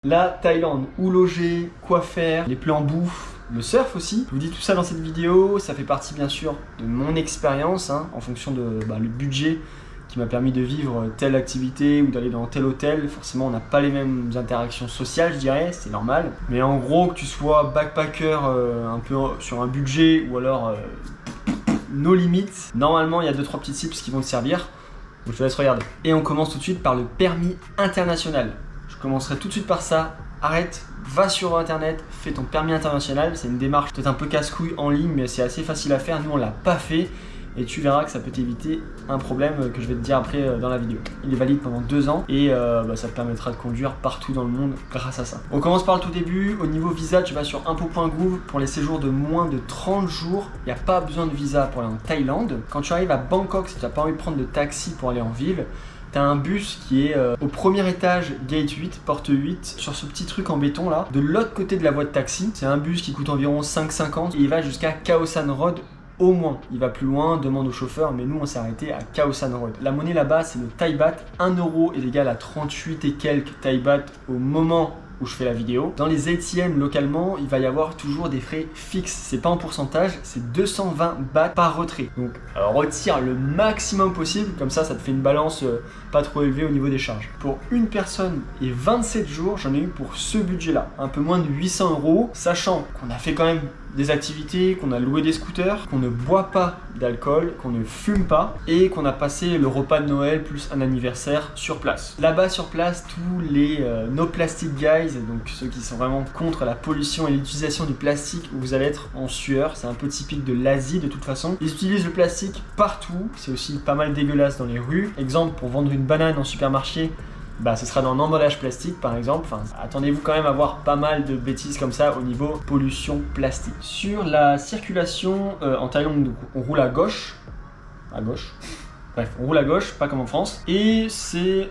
La Thaïlande, où loger, quoi faire, les plans bouffe, le surf aussi. Je vous dis tout ça dans cette vidéo, ça fait partie bien sûr de mon expérience, en fonction de le budget qui m'a permis de vivre telle activité ou d'aller dans tel hôtel. Forcément, on n'a pas les mêmes interactions sociales, je dirais, c'est normal. Mais en gros, que tu sois backpacker un peu sur un budget ou alors no limites, normalement, il y a 2-3 petits tips qui vont te servir. Donc je te laisse regarder. Et on commence tout de suite par le permis international. Je commencerai tout de suite par ça. Arrête, va sur internet, fais ton permis international. C'est une démarche peut-être un peu casse-couille en ligne, mais c'est assez facile à faire. Nous, on l'a pas fait. Et tu verras que ça peut t'éviter un problème que je vais te dire après dans la vidéo. Il est valide pendant 2 ans et ça te permettra de conduire partout dans le monde grâce à ça. On commence par le tout début. Au niveau visa, tu vas sur impôts.gouv pour les séjours de moins de 30 jours. Il n'y a pas besoin de visa pour aller en Thaïlande. Quand tu arrives à Bangkok, si tu n'as pas envie de prendre de taxi pour aller en ville, tu as un bus qui est au premier étage, gate 8, porte 8, sur ce petit truc en béton là. De l'autre côté de la voie de taxi, c'est un bus qui coûte environ 5,50 et il va jusqu'à Khao San Road. Au moins, il va plus loin, demande au chauffeur, mais nous on s'est arrêté à Khao San Road. La monnaie là-bas c'est le Thai baht, 1 euro est égal à 38 et quelques Thai baht au moment où je fais la vidéo. Dans les ATM localement, il va y avoir toujours des frais fixes, c'est pas en pourcentage, c'est 220 bahts par retrait. Donc retire le maximum possible, comme ça te fait une balance pas trop élevée au niveau des charges. Pour une personne et 27 jours, j'en ai eu pour ce budget là, un peu moins de 800 euros, sachant qu'on a fait quand même des activités, qu'on a loué des scooters, qu'on ne boit pas d'alcool, qu'on ne fume pas et qu'on a passé le repas de Noël plus un anniversaire sur place. Là-bas sur place, tous les no plastic guys, donc ceux qui sont vraiment contre la pollution et l'utilisation du plastique, où vous allez être en sueur, c'est un peu typique de l'Asie de toute façon. Ils utilisent le plastique partout, c'est aussi pas mal dégueulasse dans les rues. Exemple, pour vendre une banane en supermarché, ce sera dans un emballage plastique par exemple. Attendez-vous quand même à voir pas mal de bêtises comme ça au niveau pollution plastique. Sur la circulation en Thaïlande, donc, on roule à gauche. Bref, on roule à gauche, pas comme en France. Et c'est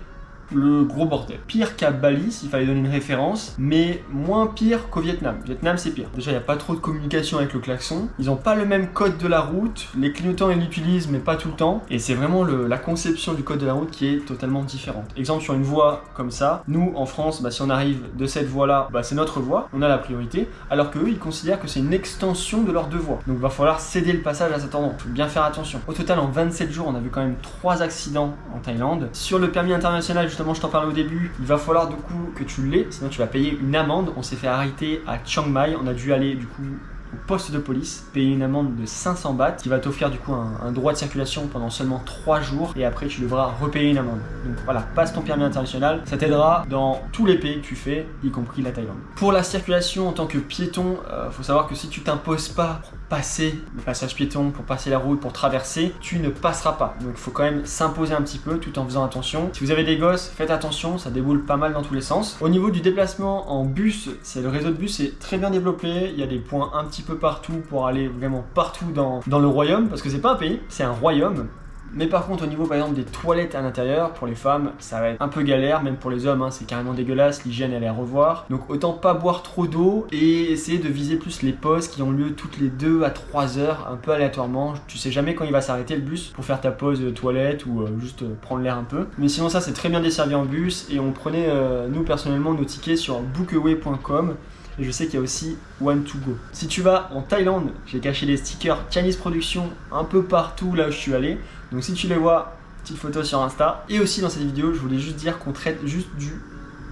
le gros bordel. Pire qu'à Bali, s'il fallait donner une référence, mais moins pire qu'au Vietnam. Vietnam, c'est pire. Déjà, il n'y a pas trop de communication avec le klaxon. Ils n'ont pas le même code de la route. Les clignotants, ils l'utilisent, mais pas tout le temps. Et c'est vraiment la conception du code de la route qui est totalement différente. Exemple, sur une voie comme ça, nous, en France, si on arrive de cette voie-là, c'est notre voie, on a la priorité, alors qu'eux, ils considèrent que c'est une extension de leurs 2 voies. Donc, il va falloir céder le passage à cet endroit. Il faut bien faire attention. Au total, en 27 jours, on a vu quand même 3 accidents en Thaïlande. Sur le permis international, justement, je t'en parlais au début, il va falloir du coup que tu l'aies, sinon tu vas payer une amende. On s'est fait arrêter à Chiang Mai, on a dû aller du coup au poste de police, payer une amende de 500 bahts qui va t'offrir du coup un droit de circulation pendant seulement 3 jours et après tu devras repayer une amende. Donc voilà, passe ton permis international, ça t'aidera dans tous les pays que tu fais, y compris la Thaïlande. Pour la circulation en tant que piéton, faut savoir que si tu t'imposes pas pour passer le passage piéton, pour passer la route, pour traverser, tu ne passeras pas. Donc il faut quand même s'imposer un petit peu tout en faisant attention. Si vous avez des gosses, faites attention, ça déboule pas mal dans tous les sens. Au niveau du déplacement en bus, le réseau de bus est très bien développé, il y a des points un petit peu partout pour aller vraiment partout dans le royaume, parce que c'est pas un pays, c'est un royaume. Mais par contre au niveau par exemple des toilettes à l'intérieur, pour les femmes ça va être un peu galère, même pour les hommes c'est carrément dégueulasse, l'hygiène elle est à revoir. Donc autant pas boire trop d'eau et essayer de viser plus les pauses qui ont lieu toutes les 2 à 3 heures, un peu aléatoirement. Tu sais jamais quand il va s'arrêter le bus pour faire ta pause toilette ou juste prendre l'air un peu. Mais sinon ça c'est très bien desservi en bus et on prenait nous personnellement nos tickets sur bookaway.com. Et je sais qu'il y a aussi One2Go. Si tu vas en Thaïlande, j'ai caché des stickers Chinese Production un peu partout là où je suis allé. Donc si tu les vois, petite photo sur Insta. Et aussi dans cette vidéo, je voulais juste dire qu'on traite juste du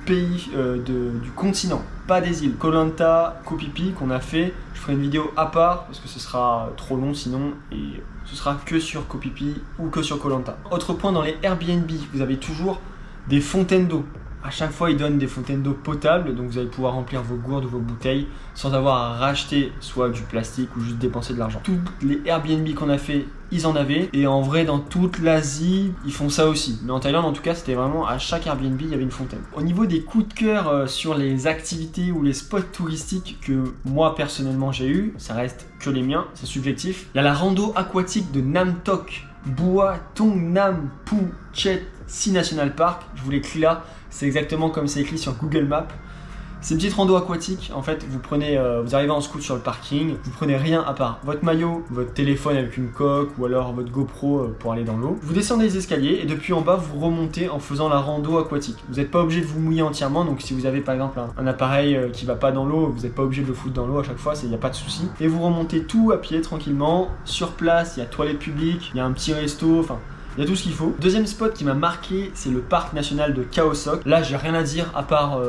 pays, du continent, pas des îles. Koh Lanta, Koh Phi Phi qu'on a fait. Je ferai une vidéo à part parce que ce sera trop long sinon. Et ce sera que sur Koh Phi Phi ou que sur Koh Lanta. Autre point, dans les Airbnb, vous avez toujours des fontaines d'eau. À chaque fois, ils donnent des fontaines d'eau potables, donc vous allez pouvoir remplir vos gourdes ou vos bouteilles sans avoir à racheter soit du plastique ou juste dépenser de l'argent. Tous les Airbnb qu'on a fait, ils en avaient. Et en vrai, dans toute l'Asie, ils font ça aussi. Mais en Thaïlande, en tout cas, c'était vraiment à chaque Airbnb, il y avait une fontaine. Au niveau des coups de cœur sur les activités ou les spots touristiques que moi, personnellement, j'ai eu, ça reste que les miens, c'est subjectif. Il y a la rando aquatique de Nam Tok, Bua Thong Nam Phu Chet Si National Park. Je vous l'écris là. C'est exactement comme c'est écrit sur Google Maps. C'est une petite rando aquatique. En fait, vous arrivez en scoot sur le parking, vous prenez rien à part votre maillot, votre téléphone avec une coque ou alors votre GoPro pour aller dans l'eau. Vous descendez les escaliers et depuis en bas, vous remontez en faisant la rando aquatique. Vous n'êtes pas obligé de vous mouiller entièrement, donc si vous avez par exemple un appareil qui va pas dans l'eau, vous n'êtes pas obligé de le foutre dans l'eau à chaque fois, il n'y a pas de souci. Et vous remontez tout à pied tranquillement. Sur place, il y a toilette publique, il y a un petit resto, enfin... il y a tout ce qu'il faut. Deuxième spot qui m'a marqué, c'est le parc national de Khao Sok. Là, j'ai rien à dire à part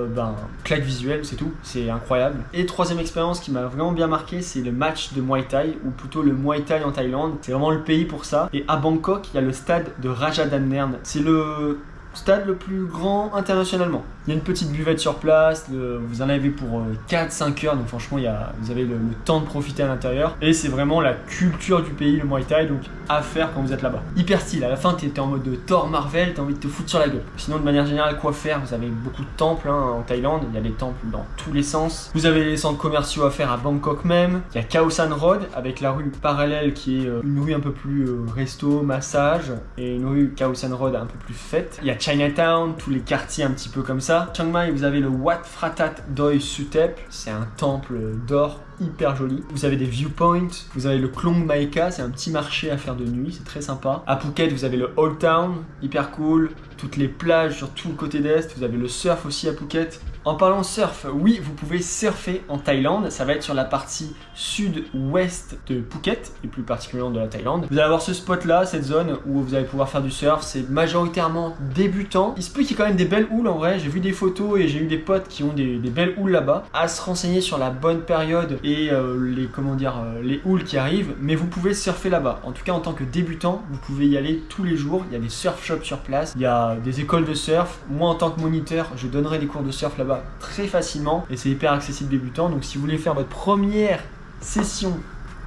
claque visuelle, c'est tout. C'est incroyable. Et troisième expérience qui m'a vraiment bien marqué, c'est le match de Muay Thai, ou plutôt le Muay Thai en Thaïlande. C'est vraiment le pays pour ça. Et à Bangkok, il y a le stade de Rajadamnern. C'est le stade le plus grand internationalement. Il y a une petite buvette sur place, vous en avez pour 4-5 heures, donc franchement vous avez le temps de profiter à l'intérieur. Et c'est vraiment la culture du pays, le Muay Thai, donc à faire quand vous êtes là-bas. Hyper style, à la fin t'es en mode de Thor Marvel, t'as envie de te foutre sur la gueule. Sinon de manière générale, quoi faire? Vous avez beaucoup de temples en Thaïlande, il y a des temples dans tous les sens. Vous avez les centres commerciaux à faire à Bangkok même. Il y a Khao San Road avec la rue parallèle qui est une rue un peu plus resto, massage, et une rue Khao San Road un peu plus fête. Il y a Chinatown, tous les quartiers un petit peu comme ça. Chiang Mai, vous avez le Wat Phratat Doi Suthep, c'est un temple d'or hyper joli. Vous avez des viewpoints, vous avez le Klong Maeka, c'est un petit marché à faire de nuit, c'est très sympa. À Phuket, vous avez le Old Town, hyper cool. Toutes les plages sur tout le côté d'Est, vous avez le surf aussi à Phuket. En parlant surf, oui, vous pouvez surfer en Thaïlande, ça va être sur la partie sud-ouest de Phuket, et plus particulièrement de la Thaïlande. Vous allez avoir ce spot-là, cette zone où vous allez pouvoir faire du surf, c'est majoritairement débutant. Il se peut qu'il y ait quand même des belles houles en vrai, j'ai vu des photos et j'ai eu des potes qui ont des belles houles là-bas. À se renseigner sur la bonne période et les houles qui arrivent, mais vous pouvez surfer là-bas. En tout cas, en tant que débutant, vous pouvez y aller tous les jours, il y a des surf shops sur place, il y a des écoles de surf. Moi, en tant que moniteur, je donnerai des cours de surf là-bas très facilement et c'est hyper accessible débutant, donc si vous voulez faire votre première session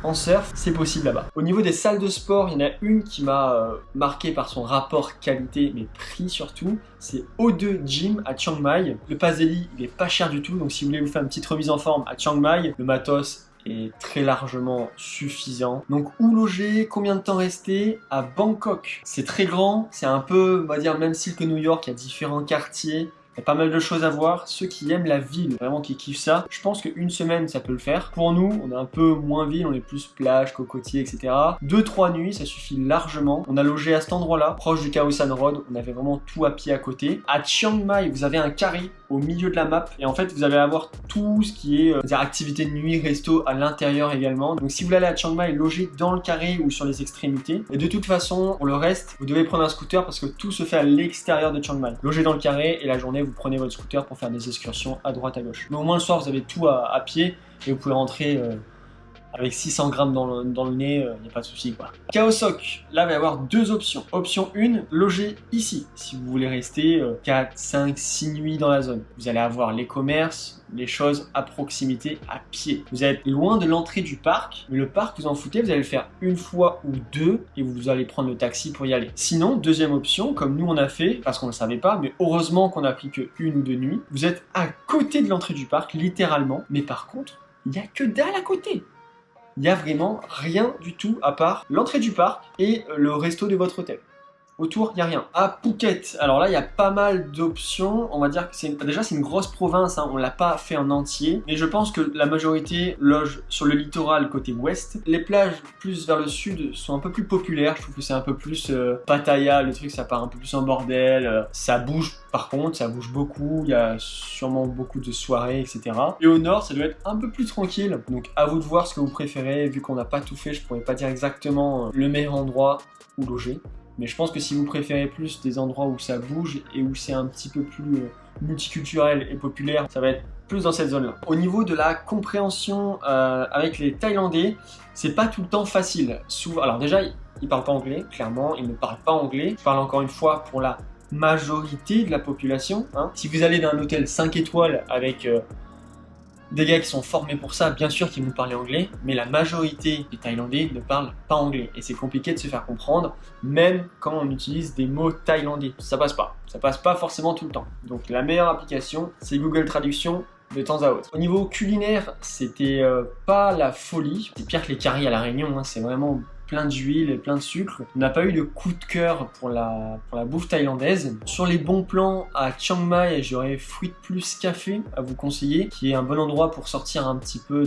en surf, c'est possible là-bas. Au niveau des salles de sport, il y en a une qui m'a marqué par son rapport qualité mais prix surtout, c'est O2 Gym à Chiang Mai. Le pass Daily, il est pas cher du tout, donc si vous voulez vous faire une petite remise en forme à Chiang Mai, le matos est très largement suffisant. Donc où loger, combien de temps rester? À Bangkok, c'est très grand, c'est un peu, on va dire, même style que New York, il y a différents quartiers. Il y a pas mal de choses à voir. Ceux qui aiment la ville, vraiment qui kiffent ça, je pense qu'une semaine ça peut le faire. Pour nous, on est un peu moins ville, on est plus plage, cocotier, etc. 2-3 nuits, ça suffit largement. On a logé à cet endroit-là, proche du Khao San Road. On avait vraiment tout à pied à côté. À Chiang Mai, vous avez un carré au milieu de la map et en fait vous allez avoir tout ce qui est activité de nuit, resto à l'intérieur également. Donc si vous voulez aller à Chiang Mai, logez dans le carré ou sur les extrémités. Et de toute façon, pour le reste, vous devez prendre un scooter parce que tout se fait à l'extérieur de Chiang Mai. Logez dans le carré et la journée vous prenez votre scooter pour faire des excursions à droite à gauche. Mais au moins le soir vous avez tout à pied et vous pouvez rentrer avec 600 grammes dans le nez, il n'y a pas de souci quoi. Khao Sok, là il va y avoir deux options. Option 1, loger ici. Si vous voulez rester 4, 5, 6 nuits dans la zone. Vous allez avoir les commerces, les choses à proximité, à pied. Vous êtes loin de l'entrée du parc, mais le parc vous en foutez, vous allez le faire une fois ou deux et vous allez prendre le taxi pour y aller. Sinon, deuxième option, comme nous on a fait, parce qu'on ne le savait pas, mais heureusement qu'on a pris que une ou deux nuits, vous êtes à côté de l'entrée du parc, littéralement, mais par contre, il n'y a que dalle à côté. Il n'y a vraiment rien du tout à part l'entrée du parc et le resto de votre hôtel. Autour, il n'y a rien. À Phuket, alors là, il y a pas mal d'options. On va dire que c'est une grosse province, hein. On ne l'a pas fait en entier. Mais je pense que la majorité loge sur le littoral côté ouest. Les plages plus vers le sud sont un peu plus populaires. Je trouve que c'est un peu plus Pattaya, le truc, ça part un peu plus en bordel. Ça bouge par contre, ça bouge beaucoup. Il y a sûrement beaucoup de soirées, etc. Et au nord, ça doit être un peu plus tranquille. Donc à vous de voir ce que vous préférez. Vu qu'on n'a pas tout fait, je ne pourrais pas dire exactement le meilleur endroit où loger. Mais je pense que si vous préférez plus des endroits où ça bouge et où c'est un petit peu plus multiculturel et populaire, ça va être plus dans cette zone-là. Au niveau de la compréhension avec les Thaïlandais, c'est pas tout le temps facile. Souvent, alors déjà, ils parlent pas anglais, clairement, ils ne parlent pas anglais. Je parle encore une fois pour la majorité de la population. Hein. Si vous allez dans un hôtel 5 étoiles avec des gars qui sont formés pour ça, bien sûr qu'ils vont parler anglais, mais la majorité des Thaïlandais ne parlent pas anglais. Et c'est compliqué de se faire comprendre, même quand on utilise des mots thaïlandais. Ça passe pas. Ça passe pas forcément tout le temps. Donc la meilleure application, c'est Google Traduction de temps à autre. Au niveau culinaire, c'était pas la folie. C'est pire que les currys à La Réunion, hein. C'est vraiment plein d'huile, plein de sucre. On n'a pas eu de coup de cœur pour la bouffe thaïlandaise. Sur les bons plans, à Chiang Mai, j'aurais Fruit Plus Café à vous conseiller, qui est un bon endroit pour sortir un petit peu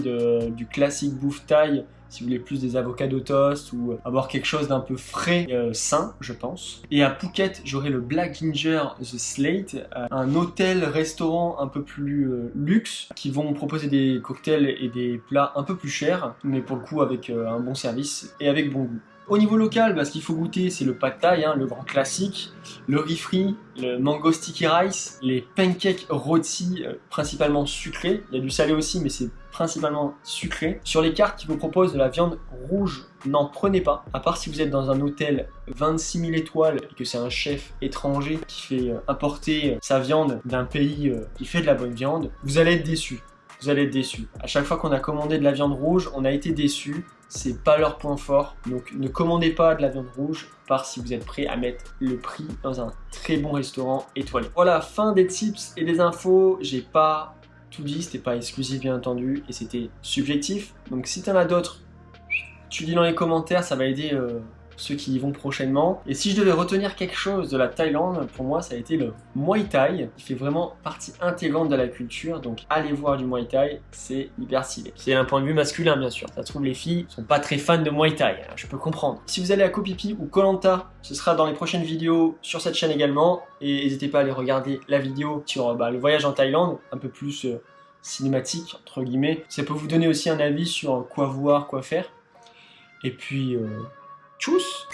du classique bouffe thaï, si vous voulez plus des avocados toast ou avoir quelque chose d'un peu frais, sain, je pense. Et à Phuket, j'aurai le Black Ginger The Slate, un hôtel-restaurant un peu plus luxe, qui vont proposer des cocktails et des plats un peu plus chers, mais pour le coup avec un bon service et avec bon goût. Au niveau local, ce qu'il faut goûter, c'est le pad thai, le grand classique, le riz frit, le mango sticky rice, les pancakes rôtis, principalement sucrés. Il y a du salé aussi, mais c'est principalement sucré. Sur les cartes qui vous proposent de la viande rouge, n'en prenez pas. À part si vous êtes dans un hôtel 26 000 étoiles et que c'est un chef étranger qui fait importer sa viande d'un pays qui fait de la bonne viande, vous allez être déçu. Vous allez être déçu. À chaque fois qu'on a commandé de la viande rouge, on a été déçu. C'est pas leur point fort. Donc ne commandez pas de la viande rouge, à part si vous êtes prêt à mettre le prix dans un très bon restaurant étoilé. Voilà, fin des tips et des infos. J'ai pas tout dit, c'était pas exclusif bien entendu et c'était subjectif. Donc si t'en as d'autres, tu dis dans les commentaires, ça va aider ceux qui y vont prochainement. Et si je devais retenir quelque chose de la Thaïlande, pour moi ça a été le Muay Thai, qui fait vraiment partie intégrante de la culture. Donc allez voir du Muay Thai, c'est hyper stylé. C'est d'un point de vue masculin bien sûr. Ça se trouve les filles sont pas très fans de Muay Thai, je peux comprendre. Si vous allez à Koh Phi Phi ou Koh Lanta, ce sera dans les prochaines vidéos sur cette chaîne également. Et n'hésitez pas à aller regarder la vidéo sur le voyage en Thaïlande, un peu plus cinématique entre guillemets. Ça peut vous donner aussi un avis sur quoi voir, quoi faire. Et puis tchuss!